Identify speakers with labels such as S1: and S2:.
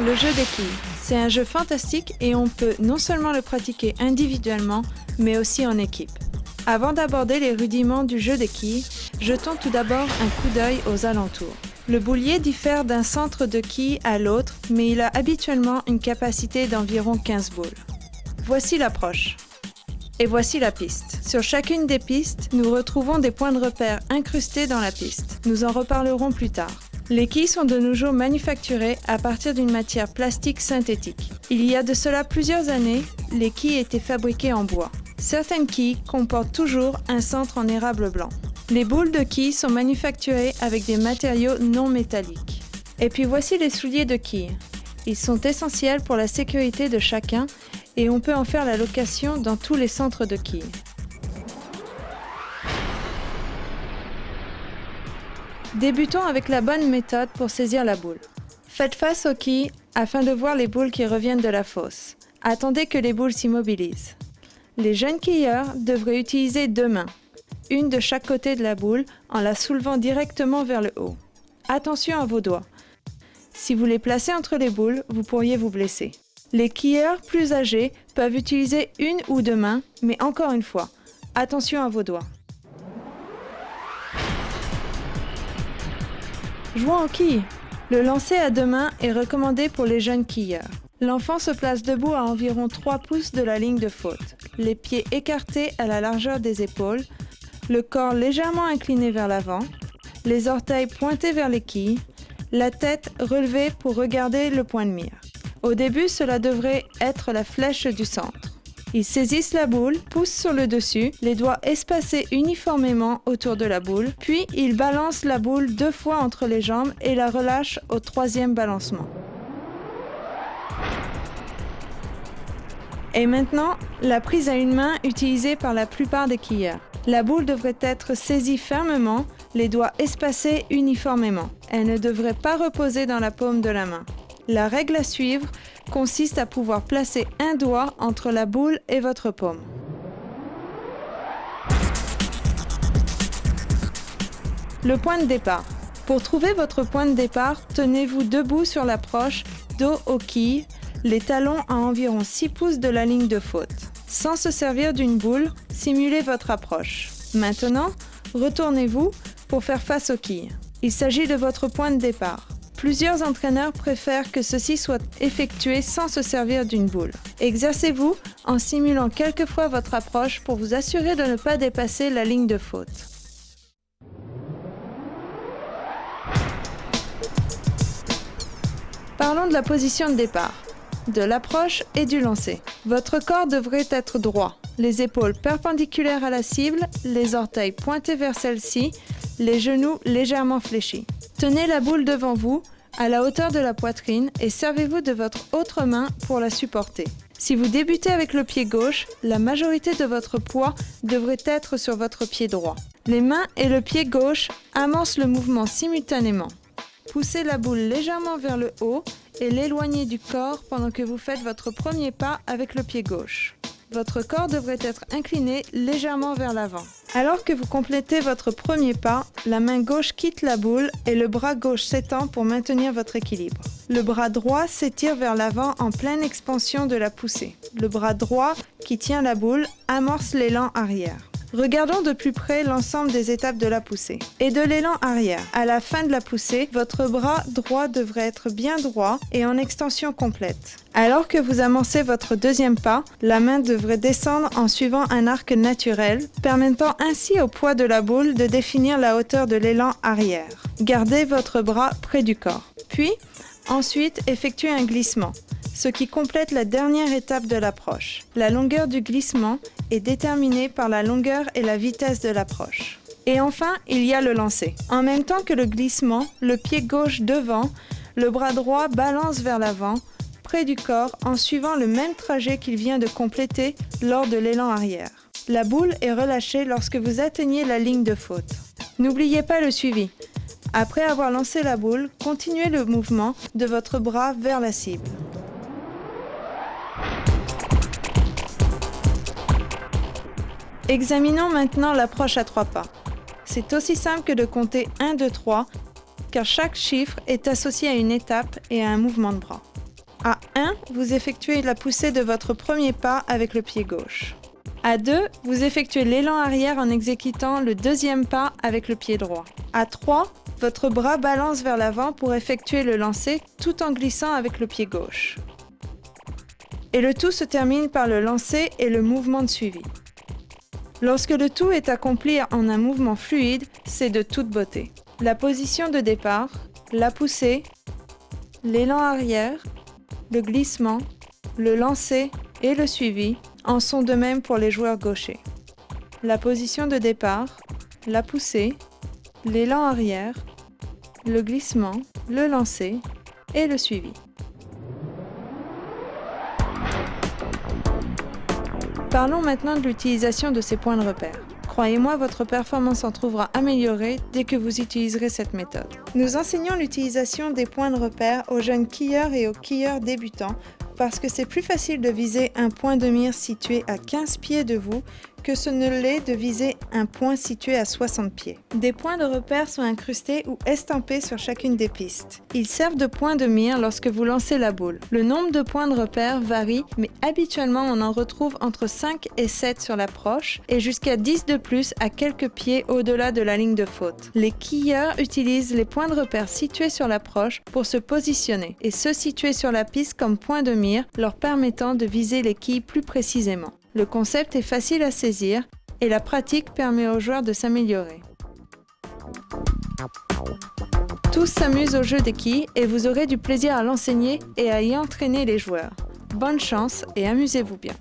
S1: Le jeu des quilles. C'est un jeu fantastique et on peut non seulement le pratiquer individuellement, mais aussi en équipe. Avant d'aborder les rudiments du jeu des quilles, jetons tout d'abord un coup d'œil aux alentours. Le boulier diffère d'un centre de quilles à l'autre, mais il a habituellement une capacité d'environ 15 boules. Voici l'approche. Et voici la piste. Sur chacune des pistes, nous retrouvons des points de repère incrustés dans la piste. Nous en reparlerons plus tard. Les quilles sont de nos jours manufacturées à partir d'une matière plastique synthétique. Il y a de cela plusieurs années, les quilles étaient fabriquées en bois. Certaines quilles comportent toujours un centre en érable blanc. Les boules de quilles sont manufacturées avec des matériaux non métalliques. Et puis voici les souliers de quilles. Ils sont essentiels pour la sécurité de chacun et on peut en faire la location dans tous les centres de quilles. Débutons avec la bonne méthode pour saisir la boule. Faites face aux quilles afin de voir les boules qui reviennent de la fosse. Attendez que les boules s'immobilisent. Les jeunes quilleurs devraient utiliser 2 mains, une de chaque côté de la boule en la soulevant directement vers le haut. Attention à vos doigts. Si vous les placez entre les boules, vous pourriez vous blesser. Les quilleurs plus âgés peuvent utiliser 1 ou 2 mains, mais encore une fois, attention à vos doigts. Jouons aux quilles. Le lancer à 2 mains est recommandé pour les jeunes quilleurs. L'enfant se place debout à environ 3 pouces de la ligne de faute, les pieds écartés à la largeur des épaules, le corps légèrement incliné vers l'avant, les orteils pointés vers les quilles, la tête relevée pour regarder le point de mire. Au début, cela devrait être la flèche du centre. Ils saisissent la boule, poussent sur le dessus, les doigts espacés uniformément autour de la boule, puis ils balancent la boule 2 fois entre les jambes et la relâchent au 3e balancement. Et maintenant, la prise à une main utilisée par la plupart des quilleurs. La boule devrait être saisie fermement, les doigts espacés uniformément. Elle ne devrait pas reposer dans la paume de la main. La règle à suivre consiste à pouvoir placer un doigt entre la boule et votre paume. Le point de départ. Pour trouver votre point de départ, tenez-vous debout sur l'approche, dos aux quilles, les talons à environ 6 pouces de la ligne de faute. Sans se servir d'une boule, simulez votre approche. Maintenant, retournez-vous pour faire face aux quilles. Il s'agit de votre point de départ. Plusieurs entraîneurs préfèrent que ceci soit effectué sans se servir d'une boule. Exercez-vous en simulant quelques fois votre approche pour vous assurer de ne pas dépasser la ligne de faute. Parlons de la position de départ, de l'approche et du lancer. Votre corps devrait être droit, les épaules perpendiculaires à la cible, les orteils pointés vers celle-ci, les genoux légèrement fléchis. Tenez la boule devant vous, à la hauteur de la poitrine et servez-vous de votre autre main pour la supporter. Si vous débutez avec le pied gauche, la majorité de votre poids devrait être sur votre pied droit. Les mains et le pied gauche amorcent le mouvement simultanément. Poussez la boule légèrement vers le haut et l'éloignez du corps pendant que vous faites votre premier pas avec le pied gauche. Votre corps devrait être incliné légèrement vers l'avant. Alors que vous complétez votre premier pas, la main gauche quitte la boule et le bras gauche s'étend pour maintenir votre équilibre. Le bras droit s'étire vers l'avant en pleine expansion de la poussée. Le bras droit qui tient la boule amorce l'élan arrière. Regardons de plus près l'ensemble des étapes de la poussée et de l'élan arrière. À la fin de la poussée, votre bras droit devrait être bien droit et en extension complète. Alors que vous amorcez votre deuxième pas, la main devrait descendre en suivant un arc naturel, permettant ainsi au poids de la boule de définir la hauteur de l'élan arrière. Gardez votre bras près du corps. Puis, ensuite, effectuez un glissement, ce qui complète la dernière étape de l'approche. La longueur du glissement est déterminée par la longueur et la vitesse de l'approche. Et enfin, il y a le lancer. En même temps que le glissement, le pied gauche devant, le bras droit balance vers l'avant, près du corps, en suivant le même trajet qu'il vient de compléter lors de l'élan arrière. La boule est relâchée lorsque vous atteignez la ligne de faute. N'oubliez pas le suivi. Après avoir lancé la boule, continuez le mouvement de votre bras vers la cible. Examinons maintenant l'approche à 3 pas. C'est aussi simple que de compter 1, 2, 3, car chaque chiffre est associé à une étape et à un mouvement de bras. vous effectuez la poussée de votre premier pas avec le pied gauche. À 2, vous effectuez l'élan arrière en exécutant le deuxième pas avec le pied droit. À 3, votre bras balance vers l'avant pour effectuer le lancer tout en glissant avec le pied gauche. Et le tout se termine par le lancer et le mouvement de suivi. Lorsque le tout est accompli en un mouvement fluide, c'est de toute beauté. La position de départ, la poussée, l'élan arrière, le glissement, le lancer et le suivi en sont de même pour les joueurs gauchers. La position de départ, la poussée, l'élan arrière, le glissement, le lancer et le suivi. Parlons maintenant de l'utilisation de ces points de repère. Croyez-moi, votre performance en trouvera améliorée dès que vous utiliserez cette méthode. Nous enseignons l'utilisation des points de repère aux jeunes quilleurs et aux quilleurs débutants parce que c'est plus facile de viser un point de mire situé à 15 pieds de vous que ce ne l'est de viser un point situé à 60 pieds. Des points de repère sont incrustés ou estampés sur chacune des pistes. Ils servent de points de mire lorsque vous lancez la boule. Le nombre de points de repère varie, mais habituellement on en retrouve entre 5 et 7 sur l'approche et jusqu'à 10 de plus à quelques pieds au-delà de la ligne de faute. Les quilleurs utilisent les points de repère situés sur l'approche pour se positionner et ceux situés sur la piste comme point de mire leur permettant de viser les quilles plus précisément. Le concept est facile à saisir et la pratique permet aux joueurs de s'améliorer. Tous s'amusent au jeu des quilles et vous aurez du plaisir à l'enseigner et à y entraîner les joueurs. Bonne chance et amusez-vous bien.